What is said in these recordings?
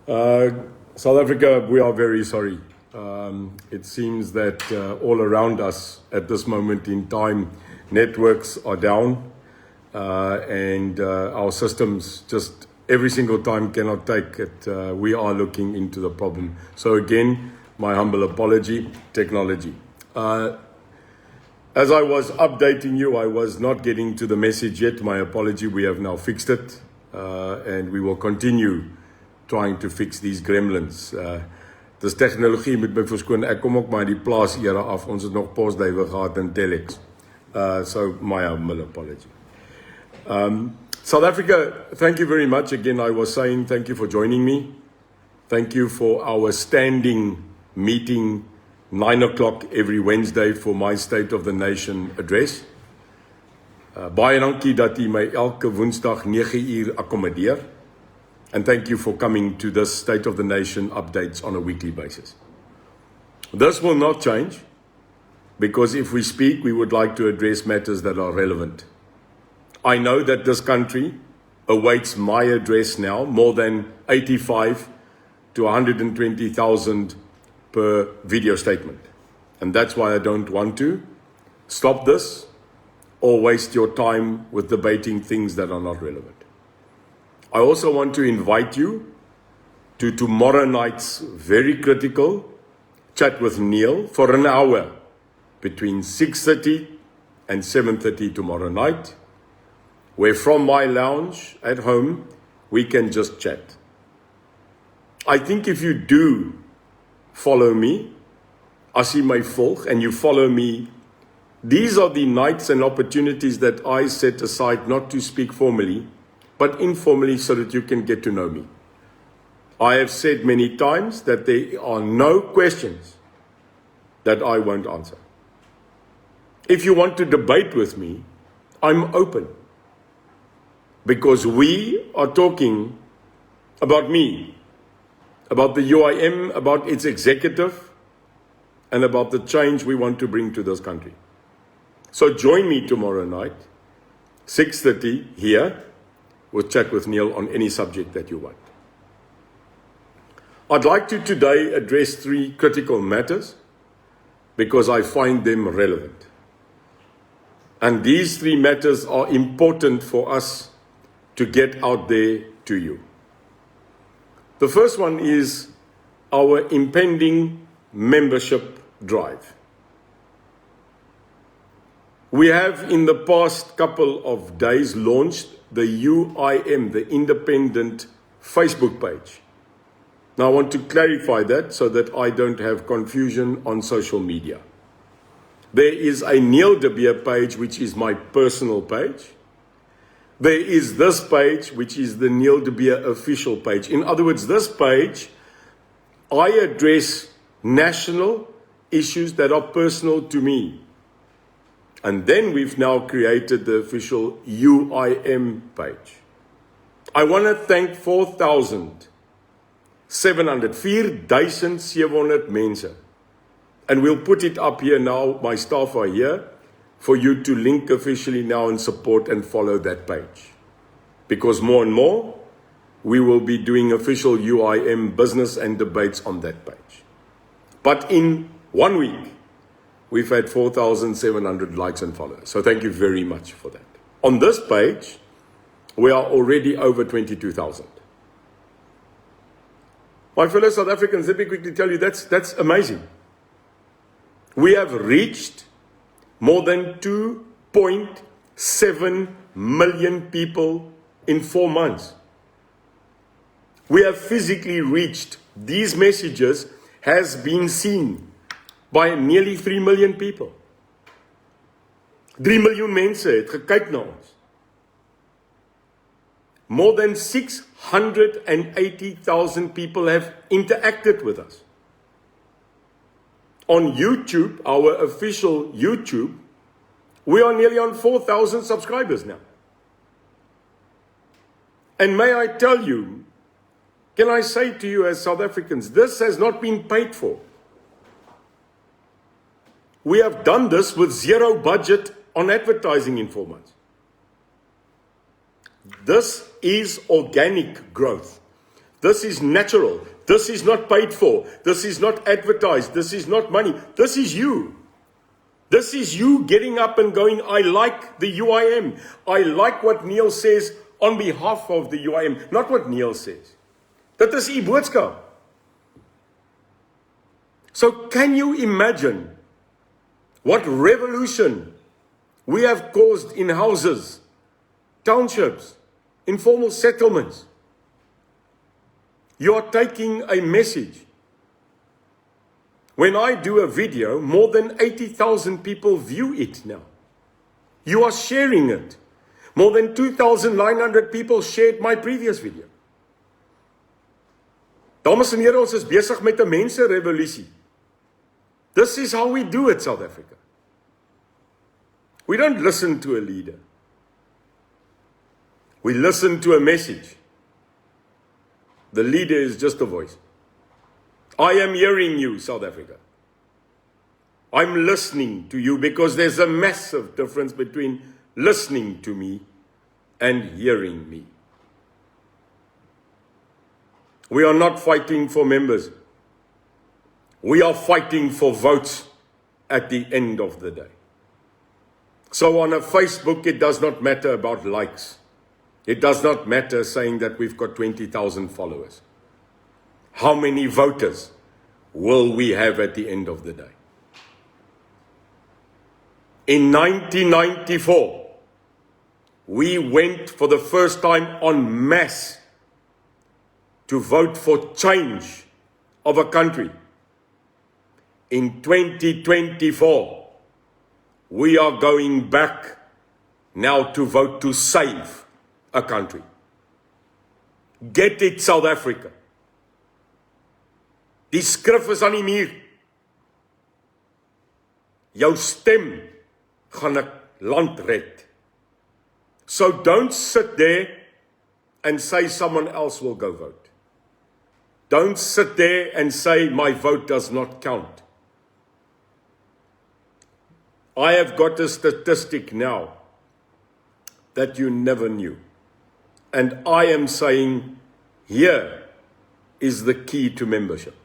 Uh, South Africa, we are very sorry. It seems that all around us at this moment in time, networks are down and our systems just every single time cannot take it. We are looking into the problem. So again, my humble apology, technology. As I was updating you, I was not getting to the message yet. My apology, we have now fixed it and we will continue trying to fix these gremlins. Dis tegnologie moet my verskoon. Ek kom ook maar die plaas era af. Ons het nog postduiwe gehad in telex. So my humble apology. South Africa, thank you very much. Again, I was saying thank you for joining me. Thank you for our standing meeting 9 o'clock every Wednesday for my State of the Nation address. Baie dankie dat u my elke Woensdag 9 uur akkommodeer. And thank you for coming to this State of the Nation updates on a weekly basis. This will not change, because if we speak, we would like to address matters that are relevant. I know that this country awaits my address now, more than 85 to 120,000 per video statement. And that's why I don't want to stop this or waste your time with debating things that are not relevant. I also want to invite you to tomorrow night's very critical chat with Neil for an hour between 6:30 and 7:30 tomorrow night, where from my lounge at home, we can just chat. I think if you do follow me, as jy my volg and you follow me, these are the nights and opportunities that I set aside not to speak formally, but informally so that you can get to know me. I have said many times that there are no questions that I won't answer. If you want to debate with me, I'm open. Because we are talking about me, about the UIM, about its executive, and about the change we want to bring to this country. So join me tomorrow night, 6:30 here. We'll chat with Neil on any subject that you want. I'd like to today address 3 critical matters because I find them relevant. And these 3 matters are important for us to get out there to you. The first one is our impending membership drive. We have in the past couple of days launched the UIM, the Independent Facebook page. Now I want to clarify that so that I don't have confusion on social media. There is a Neil de Beer page, which is my personal page. There is this page, which is the Neil de Beer official page. In other words, this page, I address national issues that are personal to me. And then we've now created the official UIM page. I want to thank 4,700 mense. And we'll put it up here now, my staff are here, for you to link officially now and support and follow that page. Because more and more, we will be doing official UIM business and debates on that page. But in 1 week, we've had 4,700 likes and followers. So thank you very much for that. On this page, we are already over 22,000. My fellow South Africans, let me quickly tell you, that's amazing. We have reached more than 2.7 million people in 4 months. We have physically reached, these messages has been seen by nearly 3 million people. 3 miljoen mense het gekyk na ons. More than 680,000 people have interacted with us. On YouTube, our official YouTube, we are nearly on 4,000 subscribers now. And may I tell you, can I say to you as South Africans, this has not been paid for. We have done this with 0 budget on advertising in 4 months. This is organic growth. This is natural. This is not paid for. This is not advertised. This is not money. This is you. This is you getting up and going, I like the UIM. I like what Neil says on behalf of the UIM, not what Neil says. Dit is u boodskap. So can you imagine what revolution we have caused in houses, townships, informal settlements? You are taking a message. When I do a video, more than 80,000 people view it now. You are sharing it. More than 2,900 people shared my previous video. Dames en here, ons is besig met 'n mense-revolusie. This is how we do it, South Africa. We don't listen to a leader. We listen to a message. The leader is just a voice. I am hearing you, South Africa. I'm listening to you because there's a massive difference between listening to me and hearing me. We are not fighting for members. We are fighting for votes at the end of the day. So on a Facebook, it does not matter about likes. It does not matter saying that we've got 20,000 followers. How many voters will we have at the end of the day? In 1994, we went for the first time en masse to vote for change of a country. In 2024, we are going back now to vote to save a country. Get it, South Africa. Die skrif is aan die muur. Jou stem gaan 'n land red. So don't sit there and say someone else will go vote. Don't sit there and say my vote does not count. I have got a statistic now that you never knew. And I am saying here is the key to membership.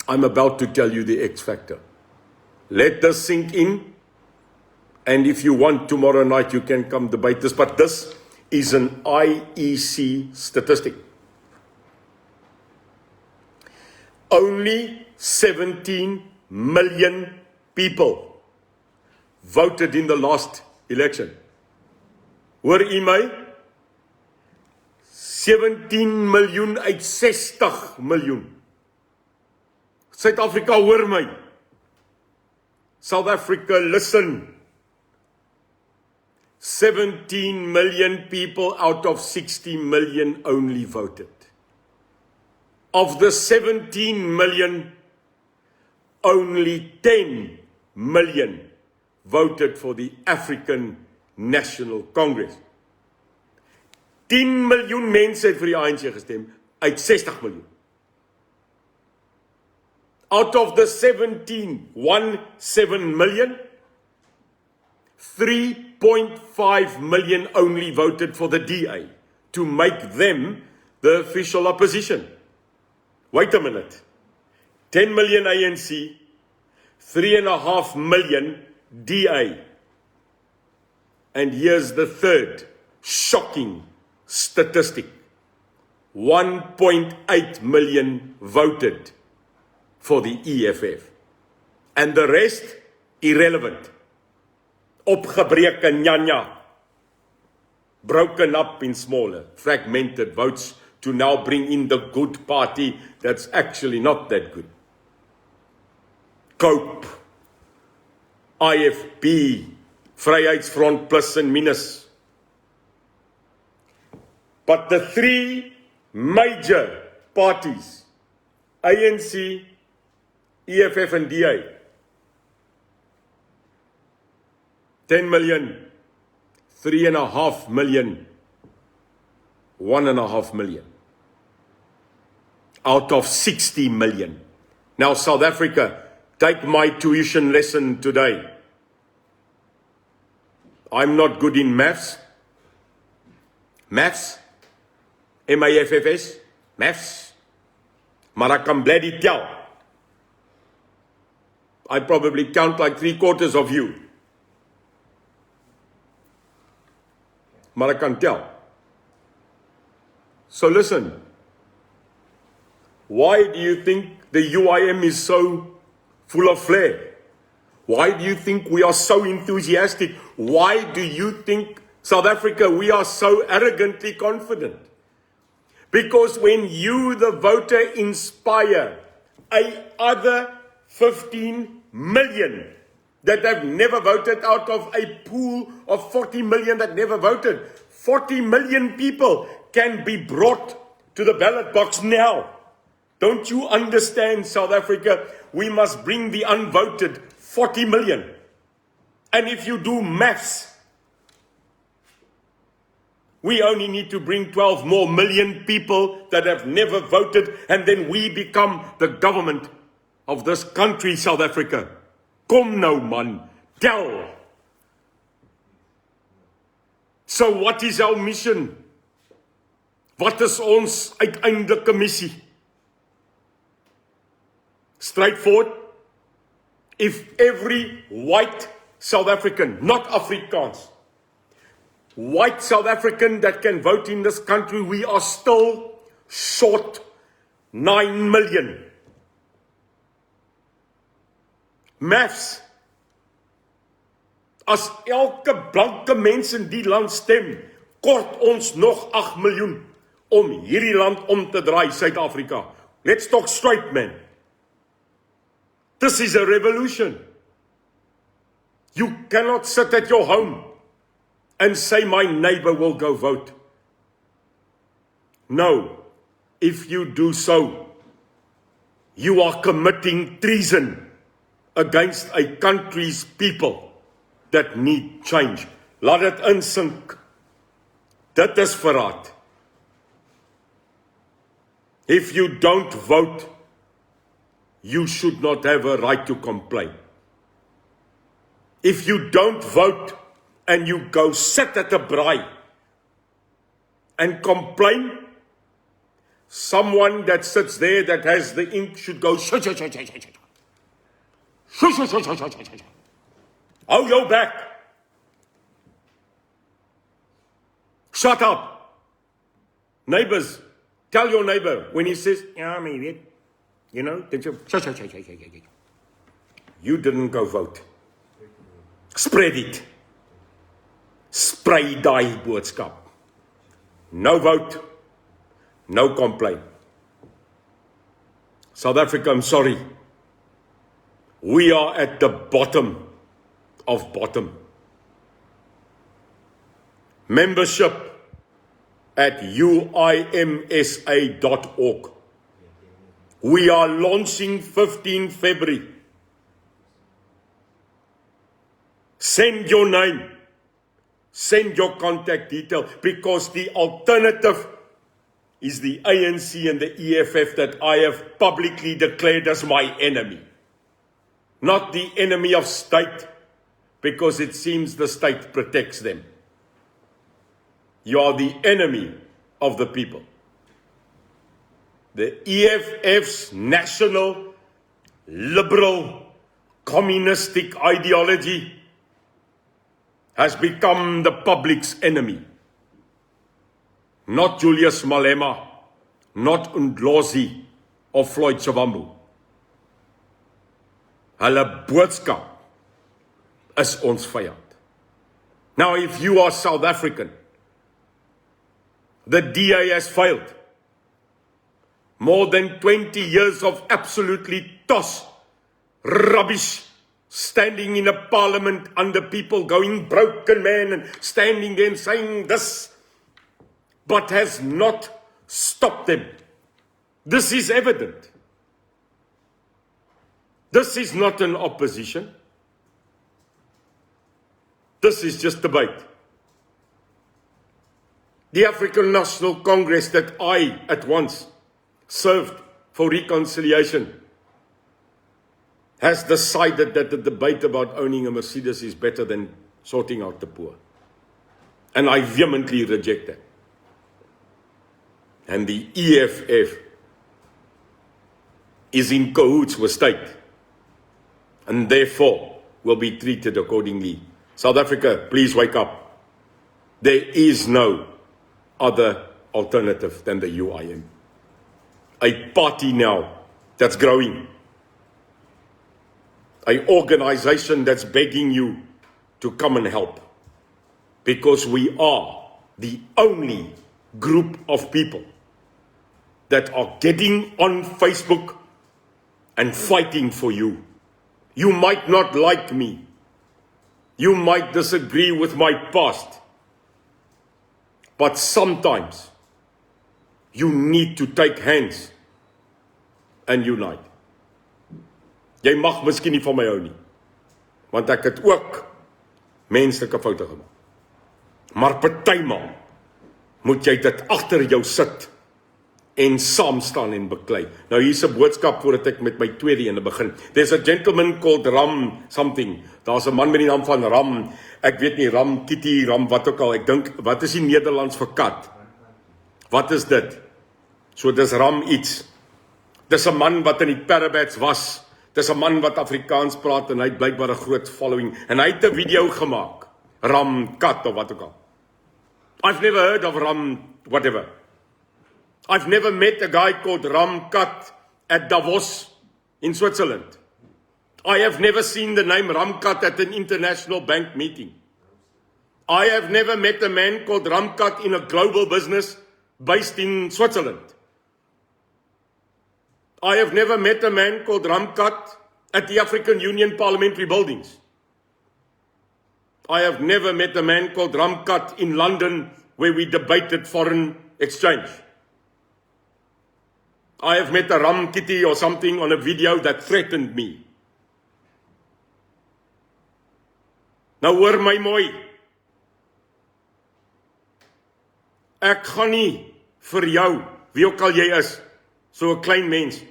I'm about to tell you the X factor. Let this sink in. And if you want tomorrow night, you can come debate this. But this is an IEC statistic. Only 17 million people voted in the last election. Hoor u my? 17 miljoen uit 60 miljoen. Suid-Afrika, hoor my. South Africa, listen. 17 million people out of 60 million only voted. Of the 17 million, only 10 million voted for the African National Congress. 10 miljoen mense het vir die ANC gestem, uit 60 miljoen. Out of the 17 million, 3.5 million only voted for the DA to make them the official opposition. Wait a minute. 10 million ANC, 3.5 million DA. And here's the third shocking statistic. 1.8 million voted for the EFF. And the rest, irrelevant. Opgebreke nyanya. Broken up in smaller, fragmented votes to now bring in the good party that's actually not that good. COPE, IFP, Vryheidsfront plus and minus. But the three major parties, ANC, EFF and DA, 10 million, 3.5 million, 1.5 million. Out of 60 million. Now, South Africa, take my tuition lesson today. I'm not good in maths, MAFFS, maths, maar ek kan bloody tel. I probably count like 3/4 of you. Maar ek kan tel. So listen, why do you think the UIM is so full of flair? Why do you think we are so enthusiastic? Why do you think South Africa, we are so arrogantly confident? Because when you, the voter, inspire other 15 million that have never voted out of a pool of 40 million that never voted, 40 million people can be brought to the ballot box now. Don't you understand, South Africa? We must bring the unvoted 40 million. And if you do maths, we only need to bring 12 more million people that have never voted, and then we become the government of this country, South Africa. Kom nou man, tel. So what is our mission? Wat is ons uiteindelike missie? Straightforward. If every white South African, not Afrikaans, white South African that can vote in this country, we are still short 9 million. Maths. As elke blanke mens in die land stem, kort ons nog 8 miljoen om hierdie land om te draai, Suid-Afrika. Let's talk straight, man. This is a revolution. You cannot sit at your home and say, my neighbor will go vote. No, if you do so, you are committing treason against a country's people that need change. Laat dit insink. Dit is verraad. If you don't vote, you should not have a right to complain. If you don't vote and you go sit at a braai and complain, someone that sits there that has the ink should go shush, shush, shush, shush, shush. Shush, shush, shush, shush, shush, shush. Hou jou back. Shut up. Neighbors, tell your neighbor when he says, yeah, maybe, you know, that you, shush, shush, shush, shush, shush, shush. You didn't go vote. Spread it. Sprei daai boodskap. No vote, no complaint. South Africa, I'm sorry. We are at the bottom of bottom. Membership at uimsa.org. We are launching 15 February. Send your name. Send your contact detail, because the alternative is the ANC and the EFF that I have publicly declared as my enemy. Not the enemy of state, because it seems the state protects them. You are the enemy of the people. The EFF's national, liberal, communistic ideology has become the public's enemy. Not Julius Malema, not Ndlozi or Floyd Shivambu. Hulle boodskap is ons vyand. Now, if you are South African, the DA has failed. More than 20 years of absolutely toss, rubbish, standing in a parliament under people going broken man and standing there and saying this, but has not stopped them. This is evident. This is not an opposition. This is just debate. The African National Congress that I at once served for reconciliation has decided that the debate about owning a Mercedes is better than sorting out the poor. And I vehemently reject that. and the EFF is in cahoots with state, and therefore will be treated accordingly. South Africa, please wake up. There is no other alternative than the UIM. A party now that's growing. An organization that's begging you to come and help. Because we are the only group of people that are getting on Facebook and fighting for you. You might not like me. You might disagree with my past. But sometimes you need to take hands and unite. Jy mag miskien nie van my hou nie, want ek het ook menslike foute gemaak. Maar partymal moet jy dit agter jou sit en saam staan en beklei. Nou hier's 'n boodskap voordat ek met my tweede ene begin. There's a gentleman called Ram something. Daar's 'n man met die naam van Ram. Ek weet nie, Ram Kitty, Ram wat ook al. Ek dink, wat is die Nederlands vir kat? Wat is dit? So dis Ram iets. Dis 'n man wat in die Parabats was. Dis 'n man wat Afrikaans praat en hy het blykbaar 'n groot following. En hy het 'n video gemaak. Ram kat of wat ook al. I've never heard of Ram whatever. I've never met a guy called Ram Kat at Davos in Switzerland. I have never seen the name Ram Kat at an international bank meeting. I have never met a man called Ram Kat in a global business based in Switzerland. I have never met a man called Ram Kat at the African Union parliamentary buildings. I have never met a man called Ram Kat in London where we debated foreign exchange. I have met a Ram Kitty or something on a video that threatened me. Nou hoor my mooi. Ek gaan nie vir jou, wie ook al jy is, so 'n klein mens.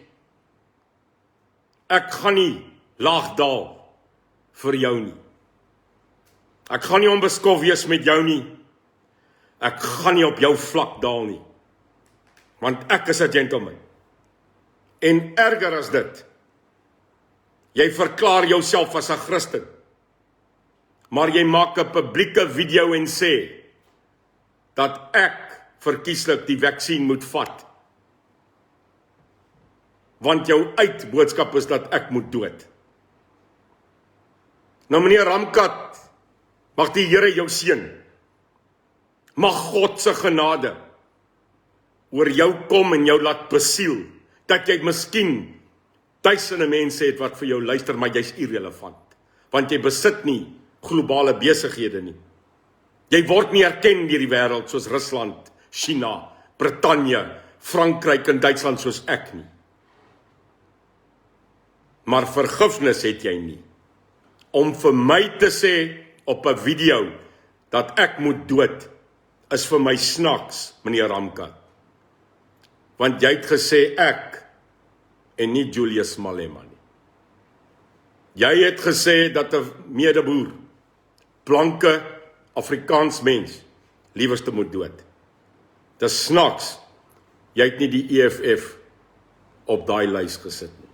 Ek gaan nie laagdaal vir jou nie. Ek gaan nie onbeskof wees met jou nie. Ek gaan nie op jou vlak daal nie. Want ek is 'n gentleman. En erger as dit, jy verklaar jouself as 'n Christen, maar jy maak 'n publieke video en sê, dat ek verkieslik die vaksin moet vat. Want jou uitboodskap is dat ek moet dood. Nou meneer Ram Kat, mag die Here jou seën. Mag God se genade oor jou kom en jou laat besiel, dat jy miskien duisende mense het wat vir jou luister, maar jy's irrelevant, want jy besit nie globale besighede nie. Jy word nie erken deur die wêreld soos Rusland, China, Brittanje, Frankryk en Duitsland soos ek nie. Maar vergifnis het jy nie. Om vir my te sê op 'n video dat ek moet dood, is vir my snaaks, meneer Ram Kat. Want jy het gesê ek en nie Julius Malema nie. Jy het gesê dat 'n medeboer, blanke Afrikaans mens, liewerste moet dood. Dis snaaks, jy het nie die EFF op daai lys gesit nie.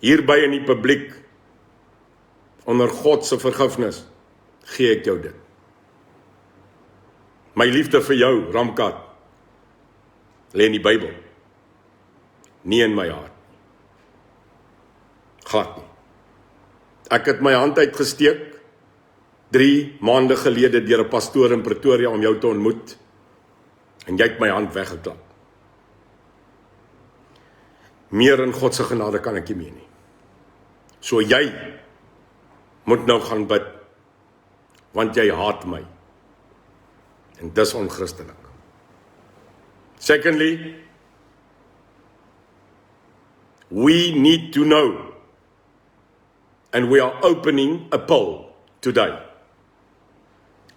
Hierby in die publiek, onder God se vergifnis, gee ek jou dit. My liefde vir jou, Ram Kat, lê in die Bybel, nie in my hart. Glad nie. Ek het my hand uitgesteek 3 maande gelede deur 'n pastoor in Pretoria om jou te ontmoet, en jy het my hand weggeklap. Meer in God se genade kan ek nie meer nie. So jy moet nou gaan bid, want jy haat my. En dis onchristelik. Secondly, we need to know, and we are opening a poll today.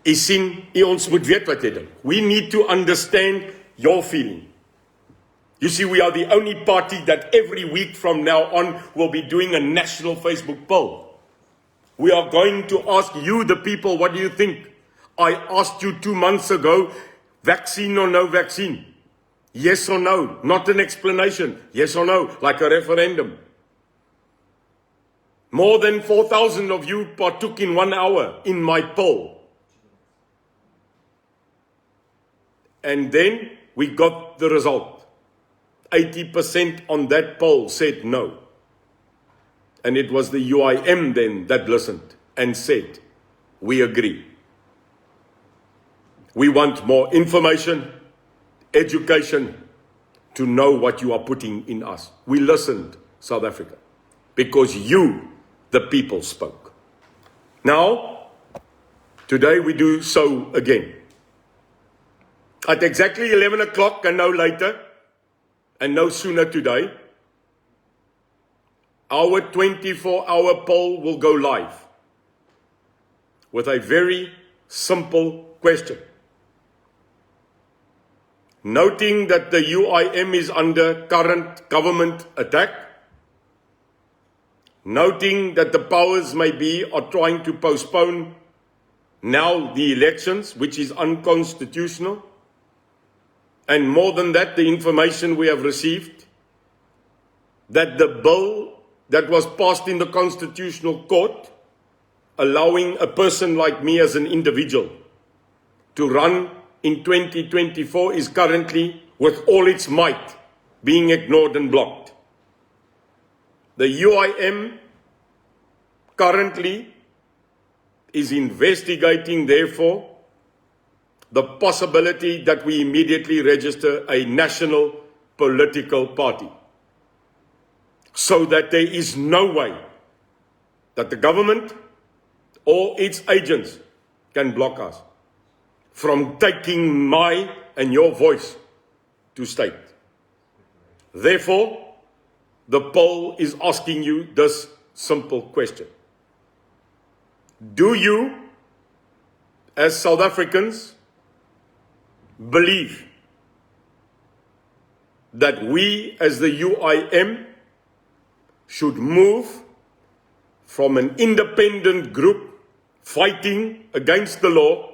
U sien, ons moet weet wat jy dink. We need to understand your feeling. You see, we are the only party that every week from now on will be doing a national Facebook poll. We are going to ask you, the people, what do you think? I asked you 2 months ago, Vaccine or no vaccine? Yes or no? Not an explanation. Yes or no? Like a referendum. More than 4,000 of you partook in 1 hour in my poll. And then we got the result. 80% on that poll said no. And it was the UIM then that listened and said, we agree. We want more information, education, to know what you are putting in us. We listened, South Africa, because you, the people, spoke. Now, today we do so again. At exactly 11 o'clock and no later, and no sooner today, our 24-hour poll will go live with a very simple question. Noting that the UIM is under current government attack, noting that the powers may be are trying to postpone now the elections, which is unconstitutional, and more than that, the information we have received that the bill that was passed in the Constitutional Court, allowing a person like me as an individual to run in 2024 is currently, with all its might, being ignored and blocked. The UIM currently is investigating, therefore, the possibility that we immediately register a national political party, so that there is no way that the government or its agents can block us from taking my and your voice to state. Therefore, the poll is asking you this simple question. Do you, as South Africans, believe that we, as the UIM, should move from an independent group fighting against the law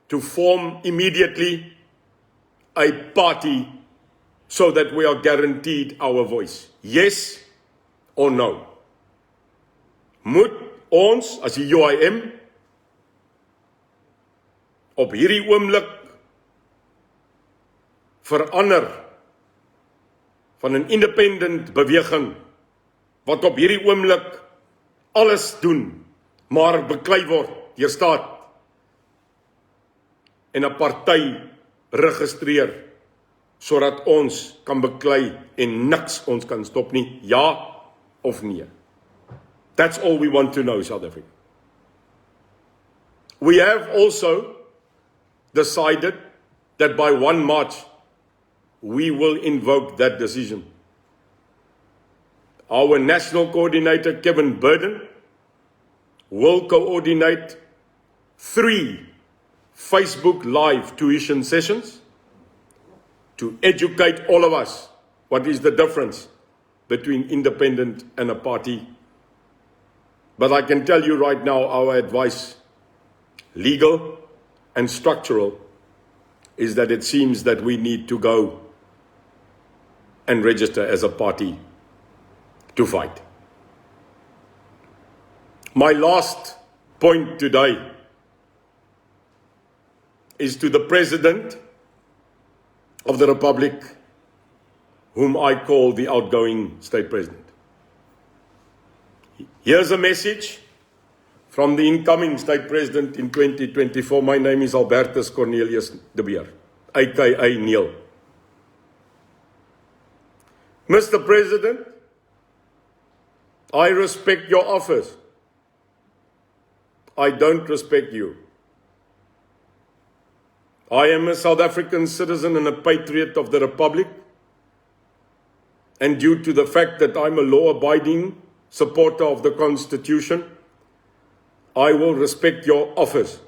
to form immediately a party so that we are guaranteed our voice? Yes or no? Moet ons as die UIM op hierdie oomblik verander van 'n independent beweging wat op hierdie oomblik alles doen, maar beklei word deur staat en 'n party registreer sodat ons kan beklei en niks ons kan stop nie, ja of nee? That's all we want to know, South Africa. We have also decided that by 1 March, we will invoke that decision. Our national coordinator, Kevin Burden, will coordinate 3 Facebook Live tuition sessions to educate all of us what is the difference between independent and a party. But I can tell you right now, our advice, legal and structural, is that it seems that we need to go and register as a party to fight. My last point today is to the President of the Republic, whom I call the outgoing State President. Here's a message from the incoming State President in 2024. My name is Albertus Cornelius de Beer, aka Neil. Mr. President, I respect your office. I don't respect you. I am a South African citizen and a patriot of the Republic, and due to the fact that I'm a law-abiding supporter of the Constitution, I will respect your office.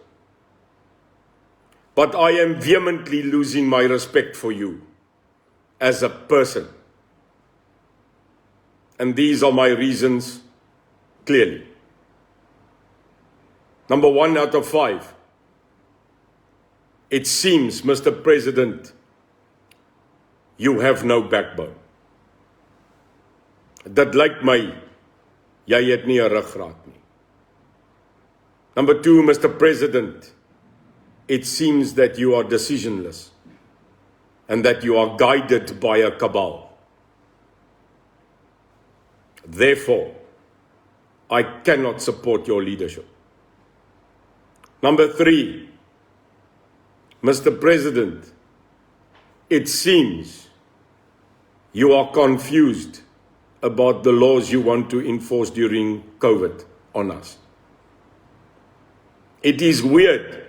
But I am vehemently losing my respect for you as a person. And these are my reasons clearly. Number 1 out of 5. It seems, Mr. President, you have no backbone. Dit lyk my, jy het nie 'n ruggraat nie. Number 2, Mr. President, it seems that you are decisionless and that you are guided by a cabal. Therefore, I cannot support your leadership. Number 3, Mr. President, it seems you are confused about the laws you want to enforce during COVID on us. It is weird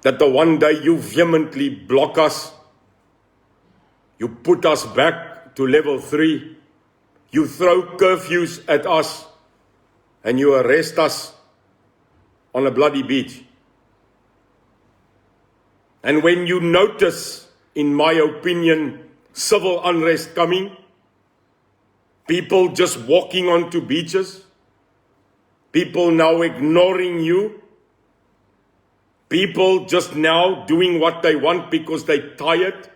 that the one day you vehemently block us, you put us back to level 3, you throw curfews at us, and you arrest us on a bloody beach. And when you notice, in my opinion, civil unrest coming, people just walking onto beaches, people now ignoring you, people just now doing what they want because they're tired,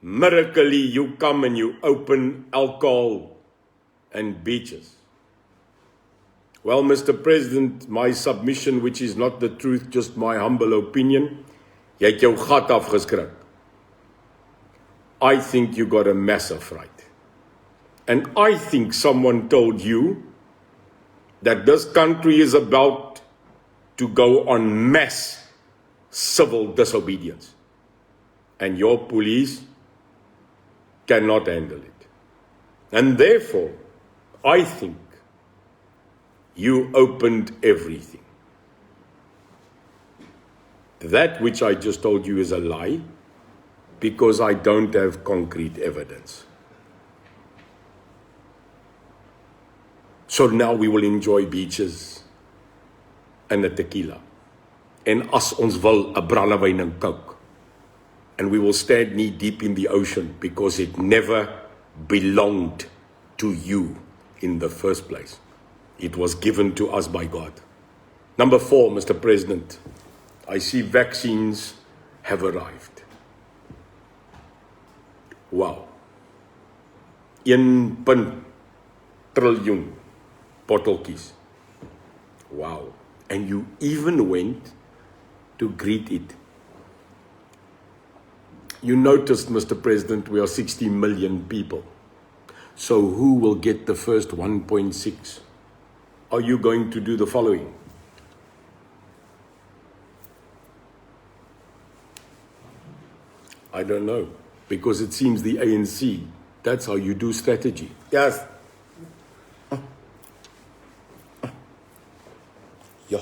miraculously you come and you open alcohol and beaches. Well, Mr. President, my submission, which is not the truth, just my humble opinion, jy het jou gat afgeskrik. I think you got a massive fright. And I think someone told you that this country is about to go on mass civil disobedience. And your police cannot handle it. And therefore, I think you opened everything. That which I just told you is a lie, because I don't have concrete evidence. So now we will enjoy beaches and a tequila. En as ons wil, 'n brandewyn en coke. And we will stand knee deep in the ocean because it never belonged to you in the first place. It was given to us by God. Number 4, Mr. President, I see vaccines have arrived. Wow. 1 triljoen botteltjies. Wow. And you even went to greet it. You noticed, Mr. President, we are 60 million people. So who will get the first 1.6? Are you going to do the following? I don't know, because it seems the ANC, that's how you do strategy. Yes. Ja.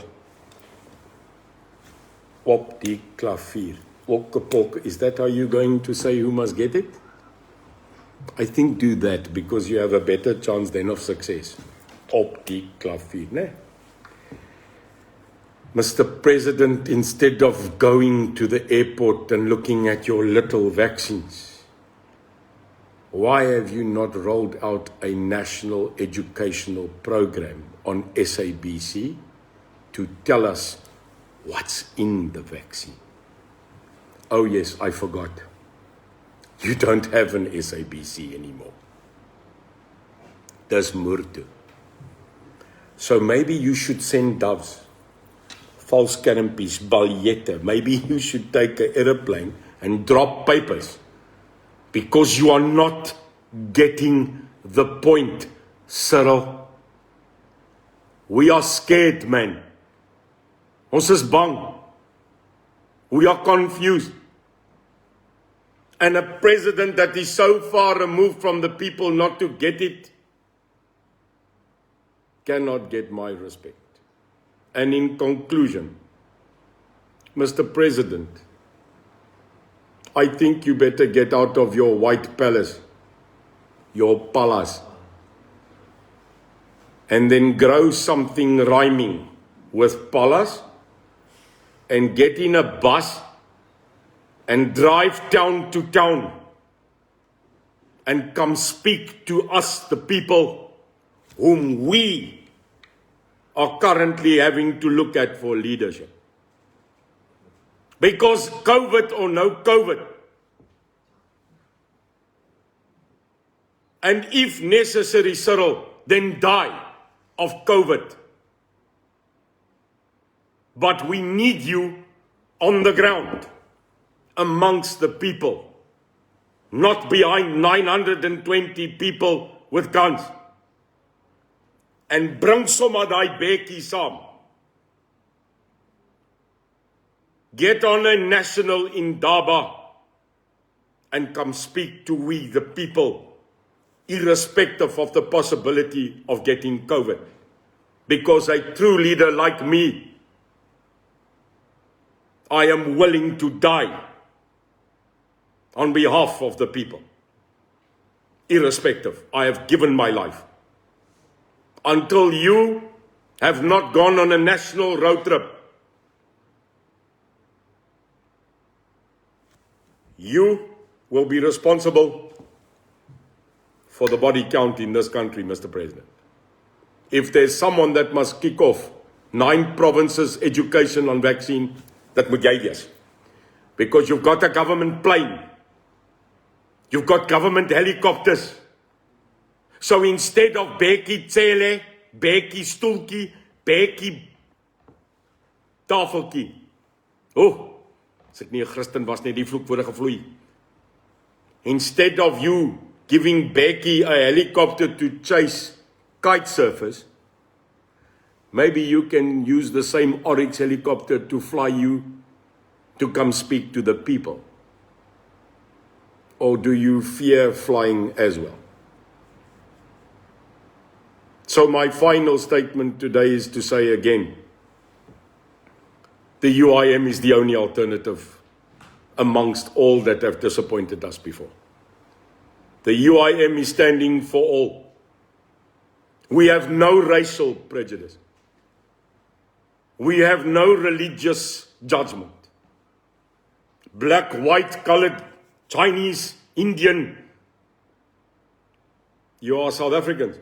Op die klavier. Polka. Is that how you're going to say who must get it? I think do that, because you have a better chance then of success. Op die klavier, né? Mr. President, instead of going to the airport and looking at your little vaccines, why have you not rolled out a national educational program on SABC to tell us what's in the vaccine? Oh yes, I forgot. You don't have an SABC anymore. Dis moortoe. So maybe you should send doves, false skermpies, baljette. Maybe you should take an aeroplane and drop papers, because you are not getting the point, Cyril. We are scared, man. Ons is bang. We are confused. And a president that is so far removed from the people not to get it cannot get my respect. And in conclusion, Mr. President, I think you better get out of your white palace, your palace, and then grow something rhyming with palace, and get in a bus and drive town to town and come speak to us, the people whom we are currently having to look at for leadership. Because COVID or no COVID, and if necessary, Cyril, then die of COVID. But we need you on the ground, amongst the people, not behind 920 people with guns. And bring sommer daai bekkie saam. Get on a national indaba and come speak to we, the people, irrespective of the possibility of getting COVID. Because a true leader like me, I am willing to die on behalf of the people. Irrespective, I have given my life. Until you have not gone on a national road trip, you will be responsible for the body count in this country, Mr. President. If there's someone that must kick off 9 provinces' education on vaccine, that moet jy wees. Because you've got a government plane. You've got government helicopters. So instead of bekkie tsele, bekkie stoeltjie, bekkie tafeltjie. As ek nie 'n Christen was nie, die vloek word gevloei. Instead of you giving Becky a helicopter to chase kite surfers, maybe you can use the same Oryx helicopter to fly you to come speak to the people. Or do you fear flying as well? So my final statement today is to say again, the UIM is the only alternative amongst all that have disappointed us before. The UIM is standing for all. We have no racial prejudice. We have no religious judgment. Black, white, colored, Chinese, Indian. You are South Africans.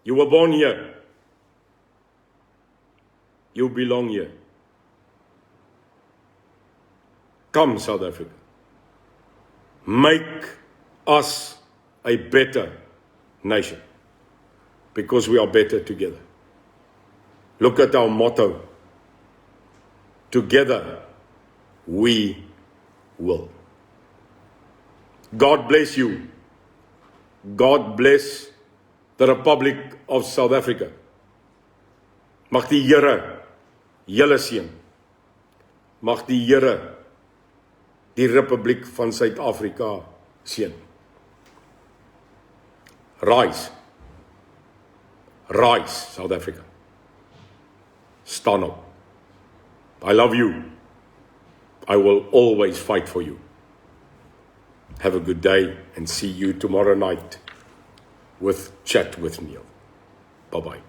You were born here. You belong here. Come, South Africa. Make us a better nation, because we are better together. Look at our motto. Together, we will. God bless you. God bless the Republic of South Africa. Mag die Here julle seën. Mag die Here die Republiek van Suid-Afrika seën. Rise. Rise, South Africa. Stand up. I love you. I will always fight for you. Have a good day and see you tomorrow night with Chat with Neil. Bye-bye.